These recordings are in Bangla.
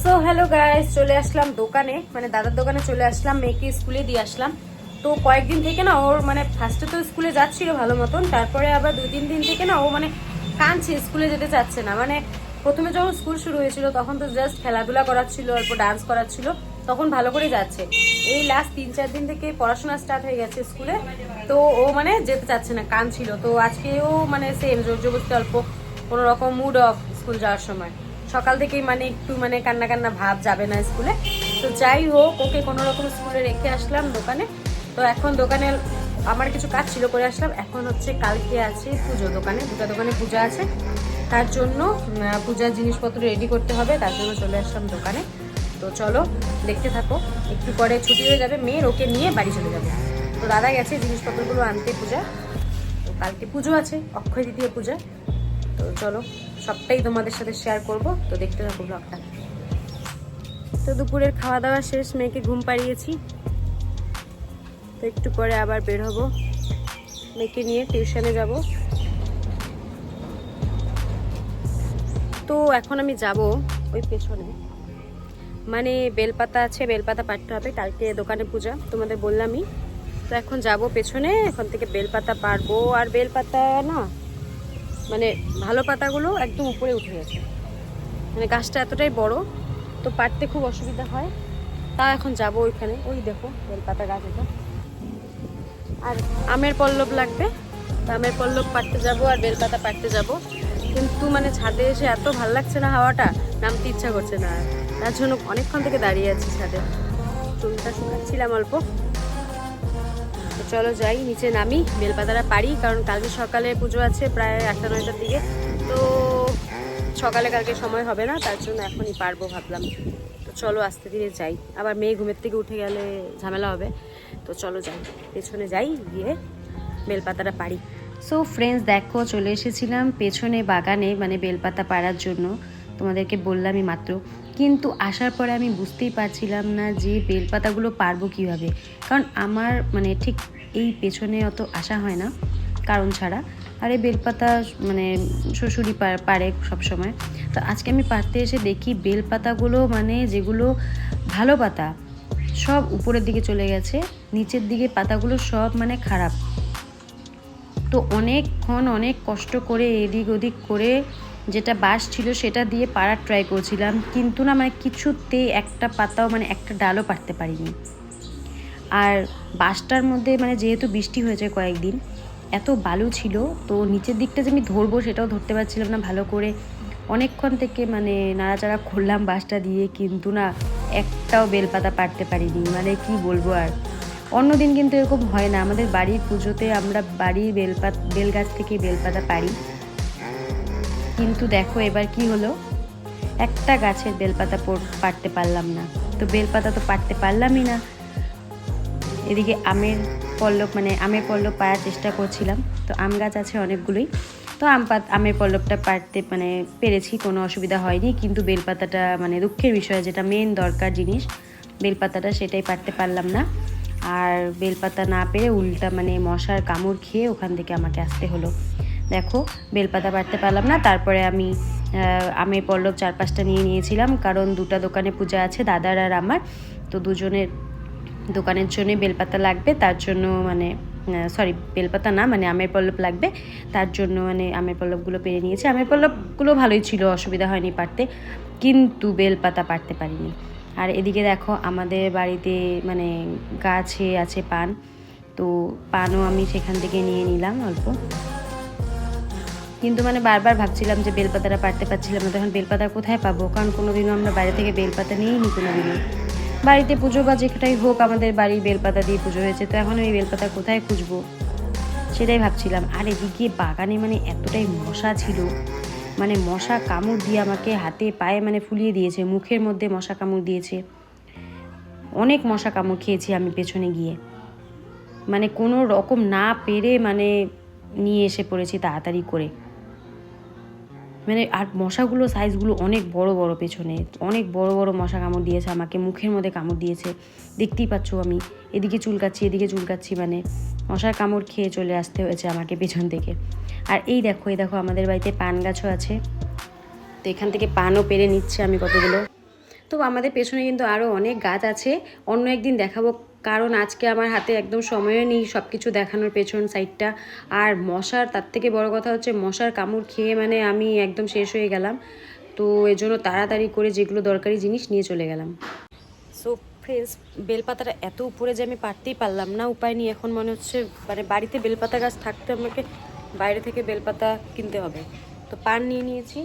সো হ্যালো গাইস, চলে আসলাম দোকানে, মানে দাদার দোকানে চলে আসলাম। মেয়েকে স্কুলে দিয়ে আসলাম। তো কয়েকদিন থেকে না ওর মানে ফার্স্টে তো স্কুলে যাচ্ছিল ভালো মতন, তারপরে আবার 2-3 দিন থেকে না ও মানে কাঁদছে, স্কুলে যেতে চাচ্ছে না। মানে প্রথমে যখন স্কুল শুরু হয়েছিল তখন তো জাস্ট খেলাধুলা করাচ্ছিল, অল্প ডান্স করাচ্ছিল, তখন ভালো করে যাচ্ছে। এই লাস্ট 3-4 দিন থেকে পড়াশোনা স্টার্ট হয়ে গেছে স্কুলে, তো ও মানে যেতে চাচ্ছে না, কাঁদছিল। তো আজকেও মানে সেম জোর জবরদস্তি অল্প কোনো রকম মুড অফ স্কুল যাওয়ার সময়, সকাল থেকেই মানে একটু মানে কান্না কান্না ভাব, যাবে না স্কুলে। তো যাই হোক, ওকে কোনো রকম স্কুলে রেখে আসলাম দোকানে। তো এখন দোকানে আমার কিছু কাজ ছিল, করে আসলাম। এখন হচ্ছে কালকে আছে পুজো, দোকানে দুটো দোকানে পূজা আছে, তার জন্য পূজার জিনিসপত্র রেডি করতে হবে, তার জন্য চলে আসলাম দোকানে। তো চলো দেখতে থাকো, একটু পরে ছুটি হয়ে যাবে মেয়ের, ওকে নিয়ে বাড়ি চলে যাবে। তো দাদা গেছে জিনিসপত্রগুলো আনতে পূজা। তো কালকে পুজো আছে, অক্ষয় তৃতীয়া পূজা। তো চলো সবটাই তোমাদের সাথে শেয়ার করব, তো দেখতে থাকো ব্লগটা। তো দুপুরের খাওয়া দাওয়া শেষ, মেয়েকে ঘুম পাড়িয়েছি। তো একটু পরে আবার বের হবো, মেয়েকে নিয়ে টিউশনে যাব। তো এখন আমি যাব ওই পেছনে, মানে বেলপাতা আছে, বেলপাতা পাড়তে হবে, কালকে দোকানে পূজা তোমাদের বললামই। তো এখন যাব পেছনে, এখন থেকে বেলপাতা পারবো। আর বেলপাতা না মানে ভালো পাতাগুলো একদম উপরে উঠে গেছে, মানে গাছটা এতটাই বড়, তো পাড়তে খুব অসুবিধা হয়। তা এখন যাব ওইখানে, ওই দেখো বেলপাতা গাছ এটা। আর আমের পল্লব লাগবে, তো আমের পল্লব পাড়তে যাব আর বেলপাতা পাড়তে যাব। কিন্তু মানে ছাদে এসে এত ভালো লাগছে না, হাওয়াটা, নামতে ইচ্ছা করছে না। তার জন্য অনেকক্ষণ থেকে দাঁড়িয়ে আছি ছাদে, চুলটা শুকাচ্ছিলাম অল্প। তো চলো যাই, নিচে নামি, বেলপাতাটা পারি, কারণ কালকে সকালে পুজো আছে প্রায় 8টা-9টার দিকে। তো সকালে কালকে সময় হবে না, তার জন্য এখনই পারবো ভাবলাম। তো চলো আস্তে ধীরে যাই, আবার মেয়ে ঘুমের থেকে উঠে গেলে ঝামেলা হবে। তো চলো যাই, পেছনে যাই, গিয়ে বেলপাতাটা পারি। সো ফ্রেন্ডস দেখো, চলে এসেছিলাম পেছনে বাগানে, মানে বেলপাতা পাড়ার জন্য। তোমাদেরকে বললামই মাত্র, কিন্তু আসার পরে আমি বুঝতেই পারছিলাম না যে বেলপাতাগুলো পারবো কীভাবে, কারণ আমার মানে ঠিক এই পেছনে অত আসা হয় না কারণ ছাড়া। আর এই বেলপাতা মানে শ্বশুরই পারে সবসময়। তো আজকে আমি পারতে এসে দেখি বেলপাতাগুলো মানে যেগুলো ভালো পাতা সব উপরের দিকে চলে গেছে, নিচের দিকে পাতাগুলো সব মানে খারাপ। তো অনেকক্ষণ অনেক কষ্ট করে এদিক ওদিক করে যেটা বাঁশ ছিল সেটা দিয়ে পাড়ার ট্রাই করছিলাম, কিন্তু না মানে কিছুতেই একটা পাতাও মানে একটা ডালও পারতে পারিনি। আর বাঁশটার মধ্যে মানে যেহেতু বৃষ্টি হয়েছে কয়েকদিন, এত বালু ছিল, তো নিচের দিকটা যে আমি ধরবো সেটাও ধরতে পারছিলাম না ভালো করে। অনেকক্ষণ থেকে মানে নাড়াচাড়া করলাম বাঁশটা দিয়ে, কিন্তু না একটাও বেলপাতা পারতে পারিনি। মানে কি বলবো আর, অন্যদিন কিন্তু এরকম হয় না, আমাদের বাড়ির পুজোতে আমরা বাড়ির বেল গাছ থেকে বেলপাতা পারি। কিন্তু দেখো এবার কি হলো, একটা গাছের বেলপাতা পারতে পারলাম না। তো বেলপাতা তো পারতে পারলামই না। এদিকে আমের পল্লব পাড়ার চেষ্টা করছিলাম। তো আম গাছ আছে অনেকগুলোই, তো আমের পল্লবটা পারতে মানে পেরেছি, কোনো অসুবিধা হয়নি। কিন্তু বেলপাতাটা মানে দুঃখের বিষয়, যেটা মেন দরকার জিনিস বেলপাতাটা, সেটাই পারতে পারলাম না। আর বেলপাতা না পেরে উল্টা মানে মশার কামড় খেয়ে ওখান থেকে আমাকে আসতে হলো। দেখো বেলপাতা পারতে পারলাম না। তারপরে আমি আমের পল্লব 4-5টা নিয়ে নিয়েছিলাম, কারণ দুটো দোকানে পূজা আছে, দাদার আর আমার। তো দুজনের দোকানের জন্যই বেলপাতা লাগবে, তার জন্য মানে বেলপাতা না মানে আমের পল্লব লাগবে, তার জন্য মানে আমের পল্লবগুলো পেরে নিয়েছি। আমের পল্লবগুলো ভালোই ছিল, অসুবিধা হয়নি পারতে, কিন্তু বেলপাতা পারতে পারিনি। আর এদিকে দেখো আমাদের বাড়িতে মানে গাছে আছে পান, তো পানও আমি সেখান থেকে নিয়ে নিলাম অল্প। কিন্তু মানে বারবার ভাবছিলাম যে বেলপাতাটা পারতে পারছিলাম না, তখন বেলপাতা কোথায় পাবো, কারণ কোনোদিনও আমরা বাইরে থেকে বেলপাতা নিইনি কোনোদিনও। বাড়িতে পুজো বা যেটাই হোক আমাদের বাড়ির বেলপাতা দিয়ে পুজো হয়েছে, তো এখন ওই বেলপাতা কোথায় খুঁজবো সেটাই ভাবছিলাম। আর এদিকে বাগানে মানে এতটাই মশা ছিল, মানে মশা কামড় দিয়ে আমাকে হাতে পায়ে মানে ফুলিয়ে দিয়েছে, মুখের মধ্যে মশা কামড় দিয়েছে, অনেক মশা কামড় খেয়েছি আমি পেছনে গিয়ে। মানে কোনো রকম না পেরে মানে নিয়ে এসে পড়েছি তাড়াতাড়ি করে। মানে আর মশাগুলো সাইজগুলো অনেক বড় বড়, পেছনে অনেক বড় বড় মশা কামড় দিয়েছে আমাকে, মুখের মধ্যে কামড় দিয়েছে, দেখতেই পাচ্ছ আমি এদিকে চুলকাচ্ছি, মানে মশার কামড় খেয়ে চলে আসতে হয়েছে আমাকে পেছন থেকে। আর এই দেখো আমাদের বাড়িতে পান গাছও আছে, তো এখান থেকে পানও পেরে নিচ্ছে আমি কতগুলো। তো আমাদের পেছনে কিন্তু আরও অনেক গাছ আছে, অন্য একদিন দেখাবো, কারণ আজকে আমার হাতে একদম সময়ও নেই সব কিছু দেখানোর পেছন সাইডটা। আর মশার, তার থেকে বড় কথা হচ্ছে মশার কামড় খেয়ে মানে আমি একদম শেষ হয়ে গেলাম। তো এজন্য তাড়াতাড়ি করে যেগুলো দরকারি জিনিস নিয়ে চলে গেলাম। সো ফ্রেন্ডস, বেলপাতাটা এত উপরে যে আমি পারতেই পারলাম না, উপায় নেই। এখন মনে হচ্ছে মানে বাড়িতে বেলপাতা গাছ থাকতে আমাকে বাইরে থেকে বেলপাতা কিনতে হবে। তো পান নিয়ে নিয়েছি,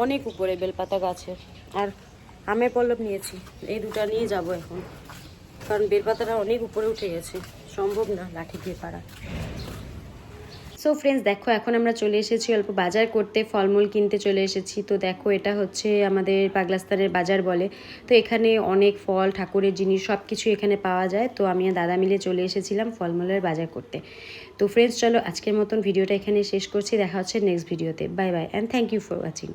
অনেক উপরে বেলপাতা গাছের, আর আমের পল্লব নিয়েছি, এই দুটো নিয়ে যাব এখন, কারণ বেলপাতাটা অনেক উপরে উঠে গেছে, সম্ভব না লাঠি দিয়ে পারা। সো ফ্রেন্ডস দেখো, এখন আমরা চলে এসেছি অল্প বাজার করতে, ফলমূল কিনতে চলে এসেছি। তো দেখো, এটা হচ্ছে আমাদের পাগলাস্তানের বাজার বলে। তো এখানে অনেক ফল, ঠাকুরের জিনিস সব কিছু এখানে পাওয়া যায়। তো আমি আর দাদা মিলে চলে এসেছিলাম ফলমূলের বাজার করতে। তো ফ্রেন্ডস চলো, আজকের মতন ভিডিওটা এখানে শেষ করছি, দেখা হচ্ছে নেক্সট ভিডিওতে। Bye bye and thank you for watching.